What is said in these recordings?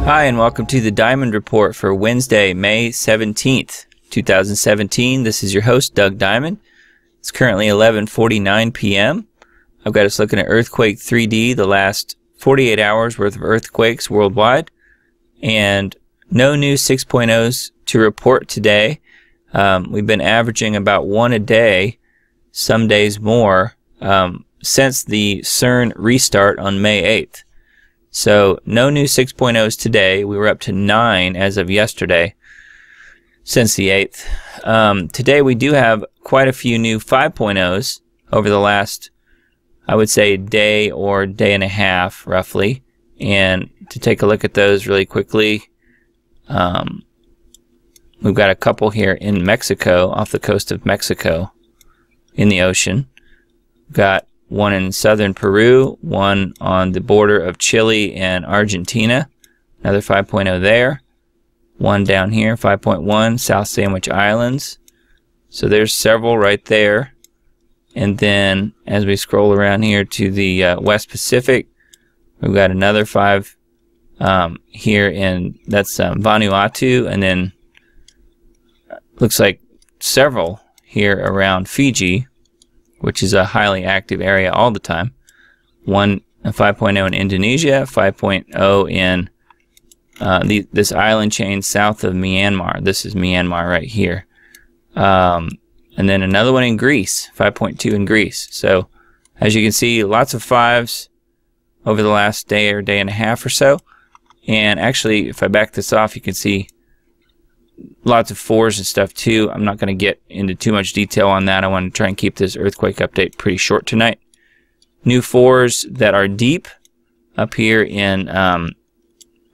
Hi, and welcome to the Diamond Report for Wednesday, May 17th, 2017. This is your host, Doug Diamond. It's currently 11:49 p.m. I've got us looking at Earthquake 3D, the last 48 hours worth of earthquakes worldwide, and no new 6.0s to report today. We've been averaging about one a day, some days more, since the CERN restart on May 8th. So no new 6.0s today. We were up to 9 as of yesterday since the 8th. Today we do have quite a few new 5.0s over the last, I would say, day or day and a half roughly. And to take a look at those really quickly, we've got a couple here in Mexico, off the coast of Mexico in the ocean. We've got one in southern Peru, one on the border of Chile and Argentina, another 5.0 there, one down here, 5.1, South Sandwich Islands. So there's several right there. And then as we scroll around here to the West Pacific, we've got another 5 here in, that's Vanuatu, and then looks like several here around Fiji, which is a highly active area all the time. One, a 5.0 in Indonesia, 5.0 in this island chain south of Myanmar. This is Myanmar right here. And then another one in Greece, 5.2 in Greece. So as you can see, lots of 5s over the last day or day and a half or so. And actually, if I back this off, you can see lots of 4s and stuff too. I'm not going to get into too much detail on that. I want to try and keep this earthquake update pretty short tonight. New 4s that are deep up here in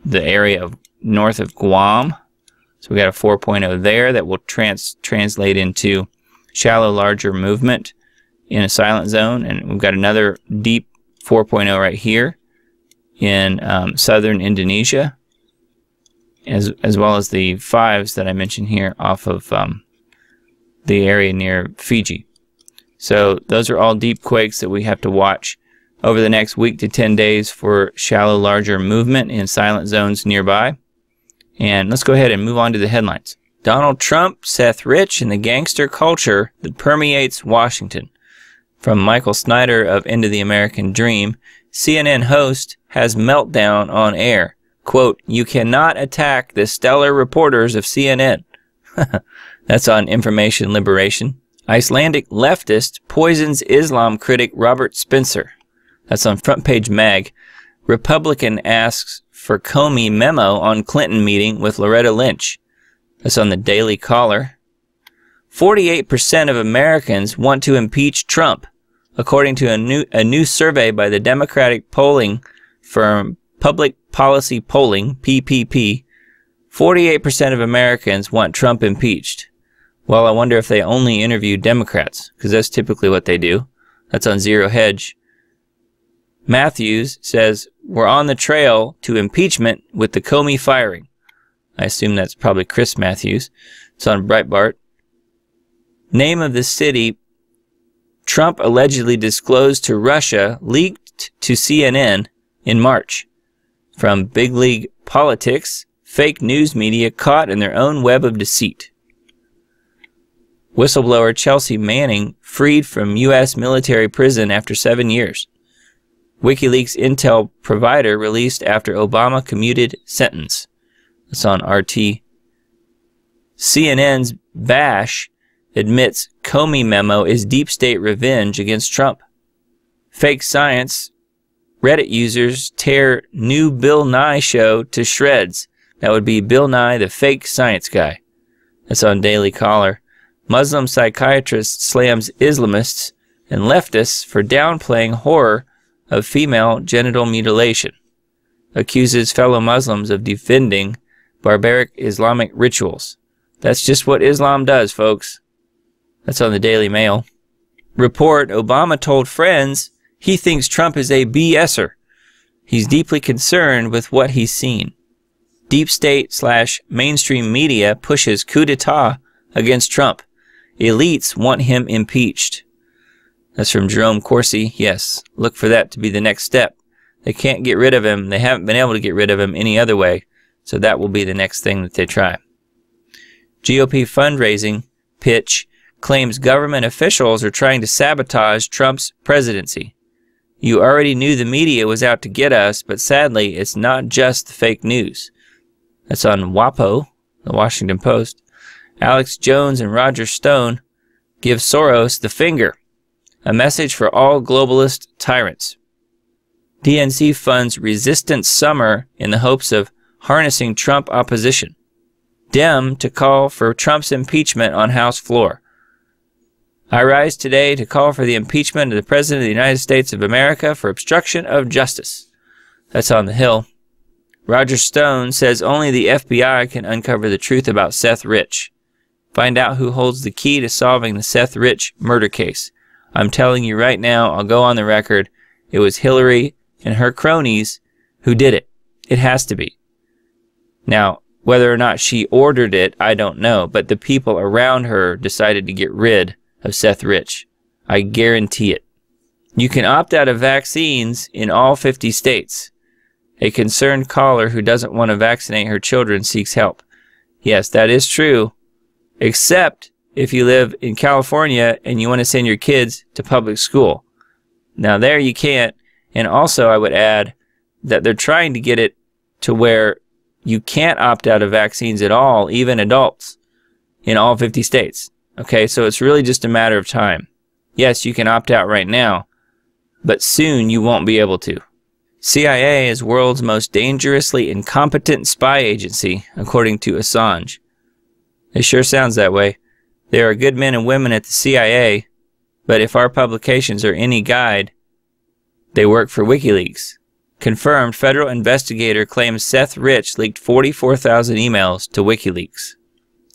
the area of north of Guam. So we got a 4.0 there that will translate into shallow, larger movement in a silent zone. And we've got another deep 4.0 right here in southern Indonesia, as well as the 5s that I mentioned here off of the area near Fiji. So those are all deep quakes that we have to watch over the next week to 10 days for shallow, larger movement in silent zones nearby. And let's go ahead and move on to the headlines. Donald Trump, Seth Rich, and the gangster culture that permeates Washington. From Michael Snyder of End of the American Dream, CNN host has meltdown on air. Quote, "You cannot attack the stellar reporters of CNN." That's on Information Liberation. Icelandic leftist poisons Islam critic Robert Spencer. That's on Front Page Mag. Republican asks for Comey memo on Clinton meeting with Loretta Lynch. That's on the Daily Caller. 48% of Americans want to impeach Trump, according to a new survey by the Democratic polling firm Public Policy Polling, PPP. 48% of Americans want Trump impeached. Well, I wonder if they only interview Democrats, because that's typically what they do. That's on Zero Hedge. Matthews says, "We're on the trail to impeachment with the Comey firing." I assume that's probably Chris Matthews. It's on Breitbart. Name of the city Trump allegedly disclosed to Russia leaked to CNN in March. From Big League Politics, fake news media caught in their own web of deceit. Whistleblower Chelsea Manning freed from U.S. military prison after 7 years. WikiLeaks intel provider released after Obama commuted sentence. That's on RT. CNN's Bash admits Comey memo is deep state revenge against Trump. Fake science. Reddit users tear new Bill Nye show to shreds. That would be Bill Nye, the fake science guy. That's on Daily Caller. Muslim psychiatrist slams Islamists and leftists for downplaying horror of female genital mutilation. Accuses fellow Muslims of defending barbaric Islamic rituals. That's just what Islam does, folks. That's on the Daily Mail. Report, Obama told friends he thinks Trump is a BSer. He's deeply concerned with what he's seen. Deep state / mainstream media pushes coup d'etat against Trump. Elites want him impeached. That's from Jerome Corsi. Yes, look for that to be the next step. They can't get rid of him. They haven't been able to get rid of him any other way So that will be the next thing that they try. GOP fundraising pitch claims government officials are trying to sabotage Trump's presidency. You already knew the media was out to get us, but sadly, it's not just the fake news. That's on WAPO, the Washington Post. Alex Jones and Roger Stone give Soros the finger. A message for all globalist tyrants. DNC funds Resistance Summer in the hopes of harnessing Trump opposition. Dem to call for Trump's impeachment on House floor. I rise today to call for the impeachment of the President of the United States of America for obstruction of justice. That's on the Hill. Roger Stone says only the FBI can uncover the truth about Seth Rich. Find out who holds the key to solving the Seth Rich murder case. I'm telling you right now, I'll go on the record, it was Hillary and her cronies who did it. It has to be. Now, whether or not she ordered it, I don't know, but the people around her decided to get rid of Seth Rich. I guarantee it. You can opt out of vaccines in all 50 states. A concerned caller who doesn't want to vaccinate her children seeks help. Yes, that is true, except if you live in California and you want to send your kids to public school. Now there you can't. And also I would add that they're trying to get it to where you can't opt out of vaccines at all, even adults, in all 50 states. Okay, so it's really just a matter of time. Yes, you can opt out right now, but soon you won't be able to. CIA is world's most dangerously incompetent spy agency, according to Assange. It sure sounds that way. There are good men and women at the CIA, but if our publications are any guide, they work for WikiLeaks. Confirmed federal investigator claims Seth Rich leaked 44,000 emails to WikiLeaks.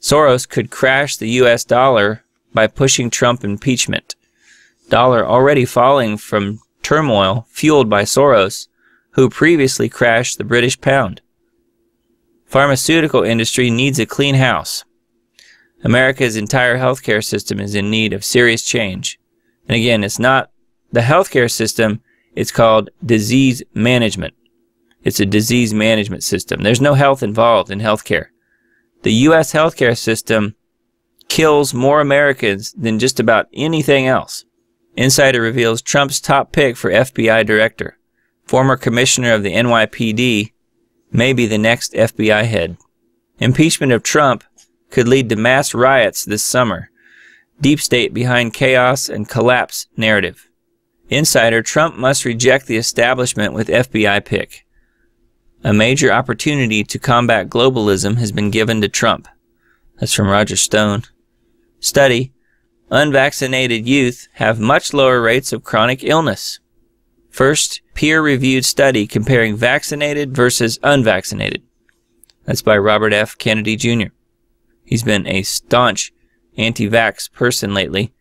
Soros could crash the US dollar by pushing Trump impeachment. Dollar already falling from turmoil fueled by Soros, who previously crashed the British pound. Pharmaceutical industry needs a clean house. America's entire healthcare system is in need of serious change. And again, it's not the healthcare system, it's called disease management. It's a disease management system. There's no health involved in healthcare. The U.S. healthcare system kills more Americans than just about anything else. Insider reveals Trump's top pick for FBI director. Former commissioner of the NYPD may be the next FBI head. Impeachment of Trump could lead to mass riots this summer. Deep state behind chaos and collapse narrative. Insider, Trump must reject the establishment with FBI pick. A major opportunity to combat globalism has been given to Trump. That's from Roger Stone. Study, unvaccinated youth have much lower rates of chronic illness. First peer-reviewed study comparing vaccinated versus unvaccinated. That's by Robert F. Kennedy Jr. He's been a staunch anti-vax person lately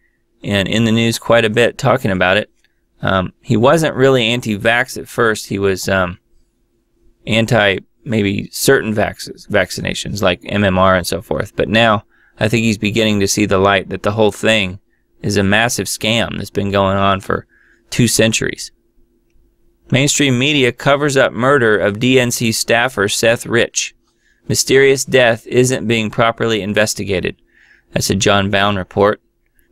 and in the news quite a bit talking about it. He wasn't really anti-vax at first. He was anti maybe certain vaccinations like MMR and so forth. But now I think he's beginning to see the light that the whole thing is a massive scam that's been going on for 2 centuries. Mainstream media covers up murder of DNC staffer Seth Rich. Mysterious death isn't being properly investigated. That's a John Bound report.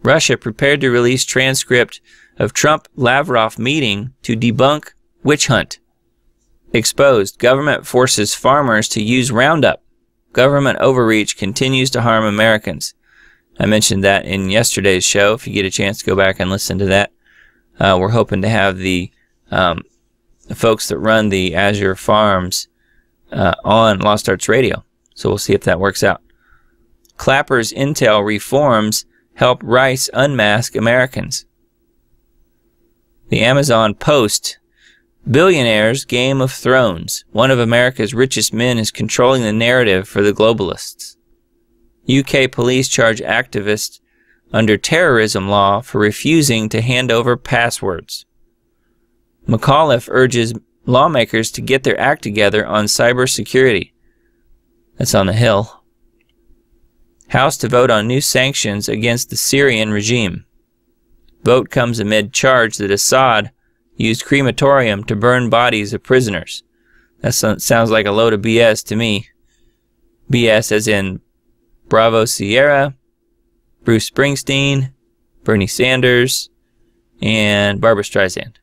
Russia prepared to release transcript of Trump-Lavrov meeting to debunk witch hunt. Exposed. Government forces farmers to use Roundup. Government overreach continues to harm Americans. I mentioned that in yesterday's show. If you get a chance to go back and listen to that. We're hoping to have the folks that run the Azure Farms on Lost Arts Radio. So we'll see if that works out. Clapper's intel reforms help Rice unmask Americans. The Amazon Post. Billionaires' Game of Thrones. One of America's richest men is controlling the narrative for the globalists. UK police charge activists under terrorism law for refusing to hand over passwords. McAuliffe urges lawmakers to get their act together on cybersecurity. That's on the Hill. House to vote on new sanctions against the Syrian regime. Vote comes amid charge that Assad used crematorium to burn bodies of prisoners. That sounds like a load of BS to me. BS as in Bravo Sierra, Bruce Springsteen, Bernie Sanders, and Barbara Streisand.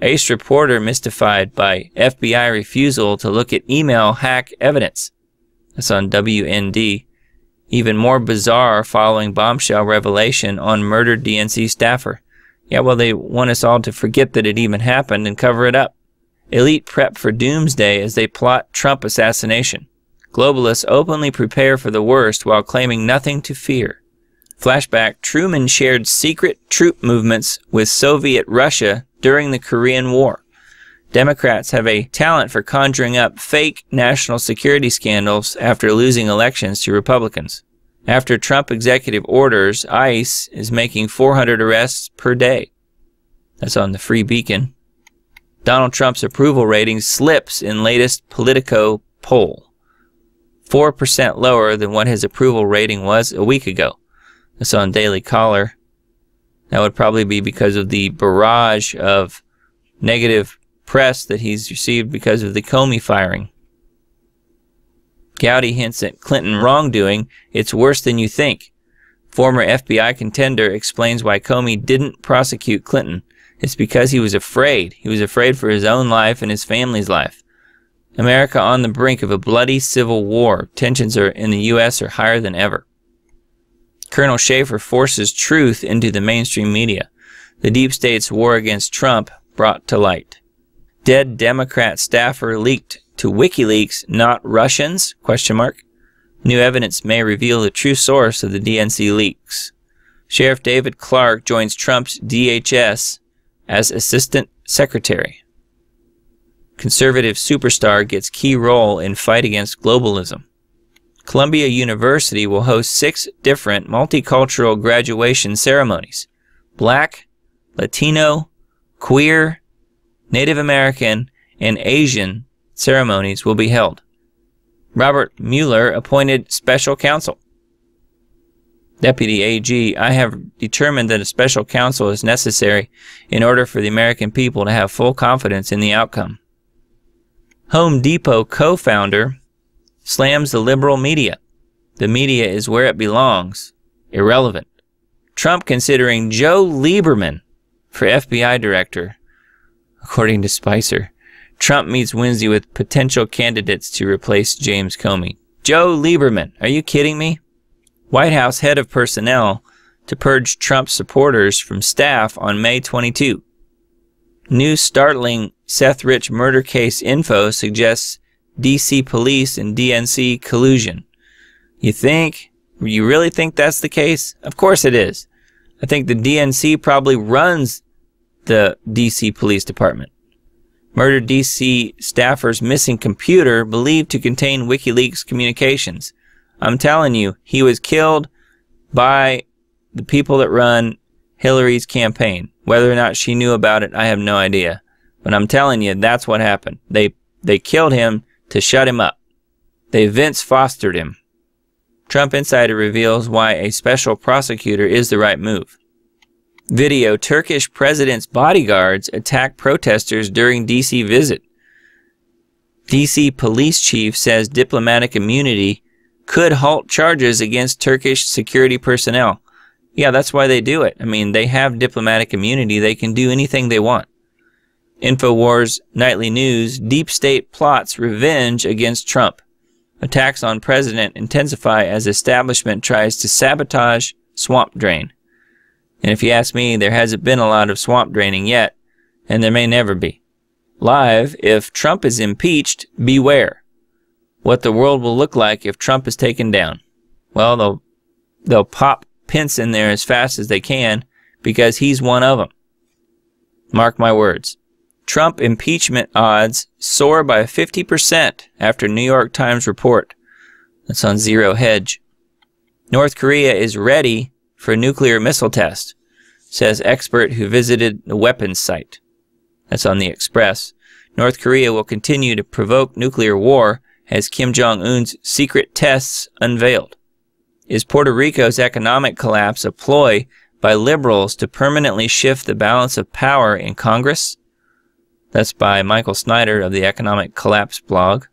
Ace reporter mystified by FBI refusal to look at email hack evidence. That's on WND. Even more bizarre following bombshell revelation on murdered DNC staffer. Yeah, well, they want us all to forget that it even happened and cover it up. Elite prep for doomsday as they plot Trump assassination. Globalists openly prepare for the worst while claiming nothing to fear. Flashback, Truman shared secret troop movements with Soviet Russia during the Korean War. Democrats have a talent for conjuring up fake national security scandals after losing elections to Republicans. After Trump executive orders, ICE is making 400 arrests per day. That's on the Free Beacon. Donald Trump's approval rating slips in latest Politico poll. 4% lower than what his approval rating was a week ago. That's on Daily Caller. That would probably be because of the barrage of negative press that he's received because of the Comey firing. Gowdy hints at Clinton wrongdoing. It's worse than you think. Former FBI contender explains why Comey didn't prosecute Clinton. It's because he was afraid. He was afraid for his own life and his family's life. America on the brink of a bloody civil war. Tensions in the U.S. are higher than ever. Colonel Schaefer forces truth into the mainstream media. The deep state's war against Trump brought to light. Dead Democrat staffer leaked to WikiLeaks, not Russians? ? New evidence may reveal the true source of the DNC leaks. Sheriff David Clark joins Trump's DHS as assistant secretary. Conservative superstar gets key role in fight against globalism. Columbia University will host 6 different multicultural graduation ceremonies. Black, Latino, queer, Native American, and Asian ceremonies will be held. Robert Mueller appointed special counsel. Deputy AG, I have determined that a special counsel is necessary in order for the American people to have full confidence in the outcome. Home Depot co-founder slams the liberal media. The media is where it belongs. Irrelevant. Trump considering Joe Lieberman for FBI director. According to Spicer, Trump meets Wednesday with potential candidates to replace James Comey. Joe Lieberman, are you kidding me? White House head of personnel to purge Trump supporters from staff on May 22. New startling Seth Rich murder case info suggests D.C. police and DNC collusion. You really think that's the case? Of course it is. I think the DNC probably runs the D.C. Police Department. Murdered D.C. staffer's missing computer believed to contain WikiLeaks communications. I'm telling you, he was killed by the people that run Hillary's campaign. Whether or not she knew about it, I have no idea. But I'm telling you, that's what happened. They killed him to shut him up. They Vince Fostered him. Trump Insider reveals why a special prosecutor is the right move. Video, Turkish president's bodyguards attack protesters during D.C. visit. D.C. police chief says diplomatic immunity could halt charges against Turkish security personnel. Yeah, that's why they do it. I mean, they have diplomatic immunity. They can do anything they want. InfoWars Nightly News, deep state plots revenge against Trump. Attacks on president intensify as establishment tries to sabotage swamp drain. And if you ask me, there hasn't been a lot of swamp draining yet, and there may never be. Live, if Trump is impeached, beware. What the world will look like if Trump is taken down. Well, they'll pop Pence in there as fast as they can because he's one of them. Mark my words. Trump impeachment odds soar by 50% after New York Times report. That's on Zero Hedge. North Korea is ready for a nuclear missile test, says expert who visited the weapons site. That's on the Express. North Korea will continue to provoke nuclear war as Kim Jong-un's secret tests unveiled. Is Puerto Rico's economic collapse a ploy by liberals to permanently shift the balance of power in Congress? That's by Michael Snyder of the Economic Collapse blog.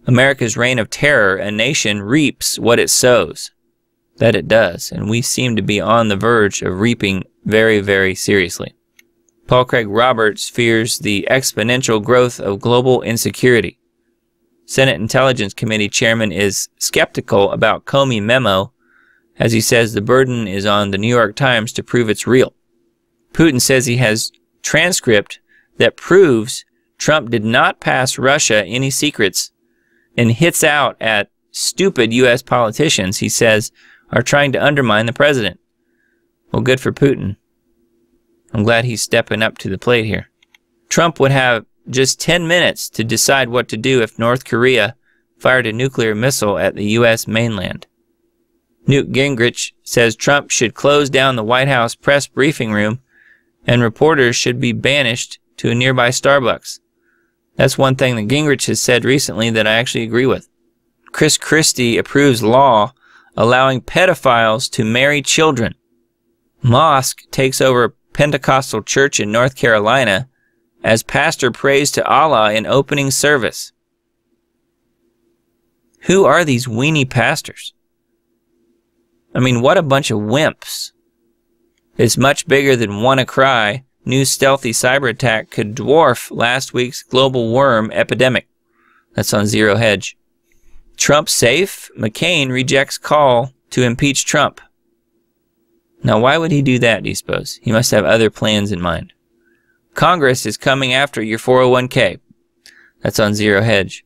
America's reign of terror, a nation reaps what it sows. That it does, and we seem to be on the verge of reaping very, very seriously. Paul Craig Roberts fears the exponential growth of global insecurity. Senate Intelligence Committee Chairman is skeptical about Comey memo, as he says the burden is on the New York Times to prove it's real. Putin says he has transcript that proves Trump did not pass Russia any secrets, and hits out at stupid U.S. politicians he says are trying to undermine the president. Well, good for Putin. I'm glad he's stepping up to the plate here. Trump would have just 10 minutes to decide what to do if North Korea fired a nuclear missile at the U.S. mainland. Newt Gingrich says Trump should close down the White House press briefing room and reporters should be banished to a nearby Starbucks. That's one thing that Gingrich has said recently that I actually agree with. Chris Christie approves law allowing pedophiles to marry children. Mosque takes over a Pentecostal church in North Carolina as pastor prays to Allah in opening service. Who are these weenie pastors? I mean, what a bunch of wimps. It's much bigger than WannaCry. New stealthy cyber attack could dwarf last week's global worm epidemic. That's on Zero Hedge. Trump safe? McCain rejects call to impeach Trump. Now, why would he do that, do you suppose? He must have other plans in mind. Congress is coming after your 401k. That's on Zero Hedge.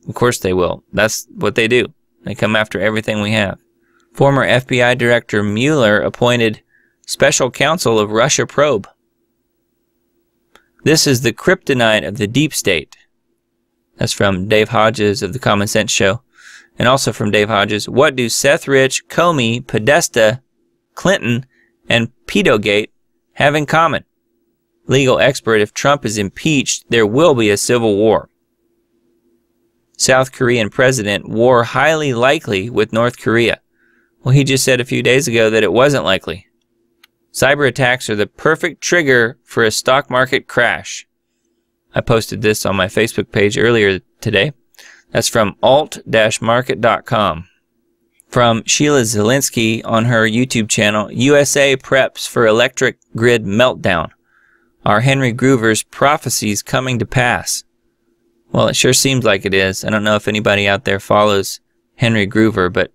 Of course they will. That's what they do. They come after everything we have. Former FBI Director Mueller appointed special counsel of Russia probe. This is the kryptonite of the deep state. That's from Dave Hodges of the Common Sense Show. And also from Dave Hodges, what do Seth Rich, Comey, Podesta, Clinton, and Pedogate have in common? Legal expert, if Trump is impeached, there will be a civil war. South Korean president, war highly likely with North Korea. Well, he just said a few days ago that it wasn't likely. Cyber attacks are the perfect trigger for a stock market crash. I posted this on my Facebook page earlier today. That's from alt-market.com. From Sheila Zielinski on her YouTube channel, USA preps for electric grid meltdown. Are Henry Groover's prophecies coming to pass? Well, it sure seems like it is. I don't know if anybody out there follows Henry Groover, but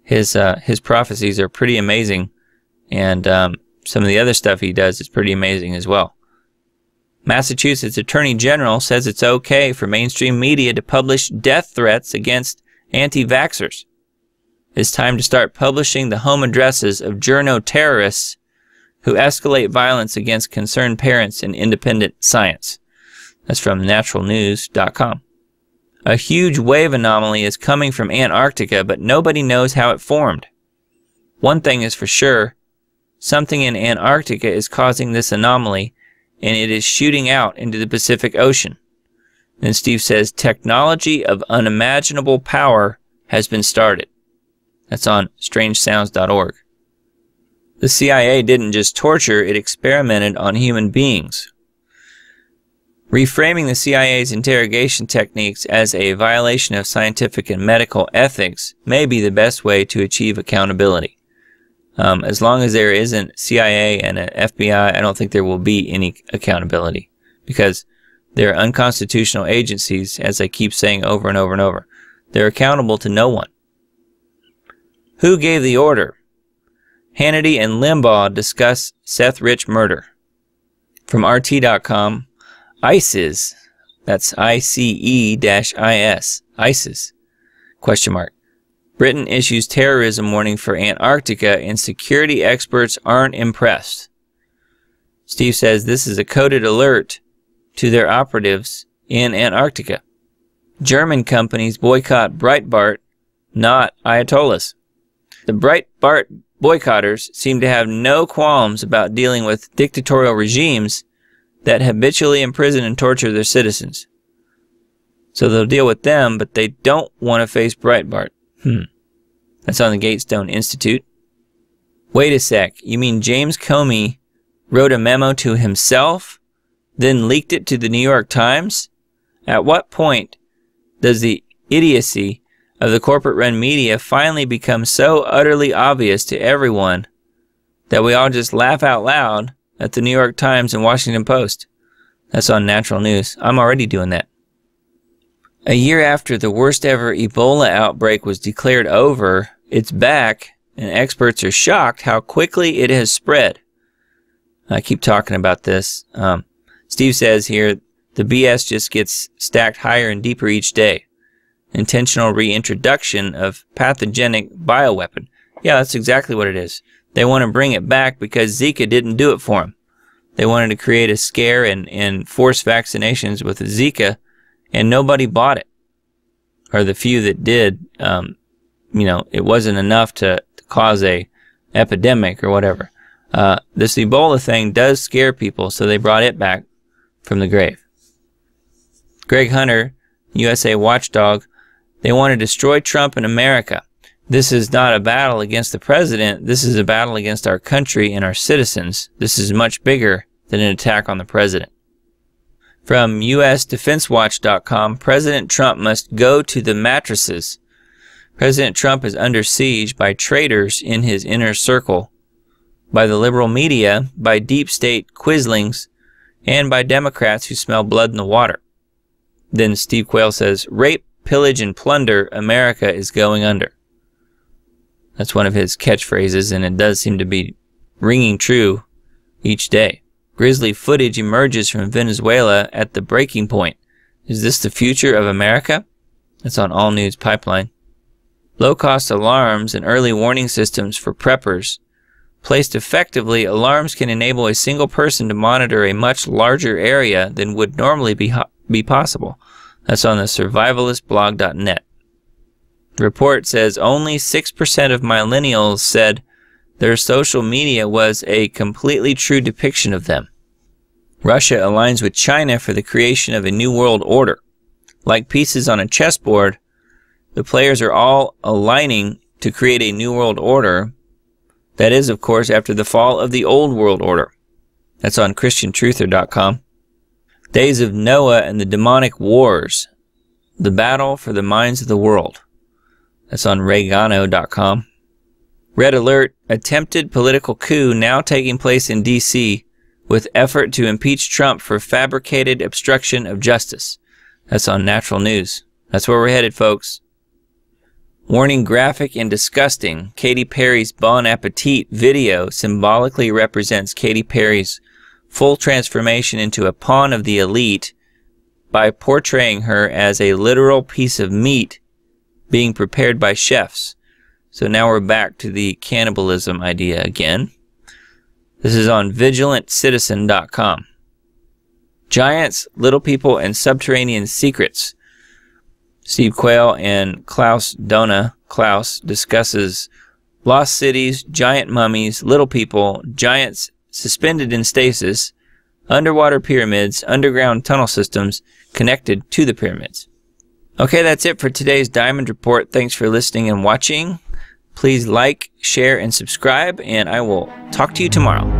his prophecies are pretty amazing. And some of the other stuff he does is pretty amazing as well. Massachusetts Attorney General says it's okay for mainstream media to publish death threats against anti-vaxxers. It's time to start publishing the home addresses of journo-terrorists who escalate violence against concerned parents in independent science. That's from naturalnews.com. A huge wave anomaly is coming from Antarctica, but nobody knows how it formed. One thing is for sure, something in Antarctica is causing this anomaly, and it is shooting out into the Pacific Ocean. Then Steve says, technology of unimaginable power has been started. That's on strangesounds.org. The CIA didn't just torture, it experimented on human beings. Reframing the CIA's interrogation techniques as a violation of scientific and medical ethics may be the best way to achieve accountability. As long as there isn't CIA and an FBI, I don't think there will be any accountability, because they're unconstitutional agencies, as I keep saying over and over and over. They're accountable to no one. Who gave the order? Hannity and Limbaugh discuss Seth Rich murder. From RT.com, ISIS, that's ICE-IS, ISIS, question mark. Britain issues terrorism warning for Antarctica and security experts aren't impressed. Steve says this is a coded alert to their operatives in Antarctica. German companies boycott Breitbart, not Ayatollahs. The Breitbart boycotters seem to have no qualms about dealing with dictatorial regimes that habitually imprison and torture their citizens. So they'll deal with them, but they don't want to face Breitbart. That's on the Gatestone Institute. Wait a sec, you mean James Comey wrote a memo to himself then leaked it to the New York Times? At what point does the idiocy of the corporate-run media finally become so utterly obvious to everyone that we all just laugh out loud at the New York Times and Washington Post? That's on Natural News. I'm already doing that. A year after the worst ever Ebola outbreak was declared over, it's back, and experts are shocked how quickly it has spread. I keep talking about this. Steve says here, the BS just gets stacked higher and deeper each day. Intentional reintroduction of pathogenic bioweapon. Yeah, that's exactly what it is. They want to bring it back because Zika didn't do it for them. They wanted to create a scare and force vaccinations with Zika, and nobody bought it. Or the few that did, it wasn't enough to cause a epidemic or whatever. This Ebola thing does scare people, so they brought it back from the grave. Greg Hunter, USA Watchdog, they want to destroy Trump in America. This is not a battle against the president. This is a battle against our country and our citizens. This is much bigger than an attack on the president. From USDefenseWatch.com, President Trump must go to the mattresses. President Trump is under siege by traitors in his inner circle, by the liberal media, by deep state quislings, and by Democrats who smell blood in the water. Then Steve Quayle says, rape, pillage, and plunder, America is going under. That's one of his catchphrases, and it does seem to be ringing true each day. Grisly footage emerges from Venezuela at the breaking point. Is this the future of America? That's on All News Pipeline. Low-cost alarms and early warning systems for preppers. Placed effectively, alarms can enable a single person to monitor a much larger area than would normally be possible. That's on the survivalistblog.net. The report says only 6% of millennials said their social media was a completely true depiction of them. Russia aligns with China for the creation of a new world order. Like pieces on a chessboard, the players are all aligning to create a new world order. That is, of course, after the fall of the old world order. That's on ChristianTruther.com. Days of Noah and the Demonic Wars. The Battle for the Minds of the World. That's on Regano.com. Red Alert, attempted political coup now taking place in D.C. with effort to impeach Trump for fabricated obstruction of justice. That's on Natural News. That's where we're headed, folks. Warning, graphic and disgusting. Katy Perry's Bon Appetit video symbolically represents Katy Perry's full transformation into a pawn of the elite by portraying her as a literal piece of meat being prepared by chefs. So now we're back to the cannibalism idea again. This is on VigilantCitizen.com. Giants, Little People, and Subterranean Secrets. Steve Quayle and Klaus discusses lost cities, giant mummies, little people, giants suspended in stasis, underwater pyramids, underground tunnel systems connected to the pyramids. Okay, that's it for today's Diamond Report. Thanks for listening and watching. Please like, share, and subscribe, and I will talk to you tomorrow.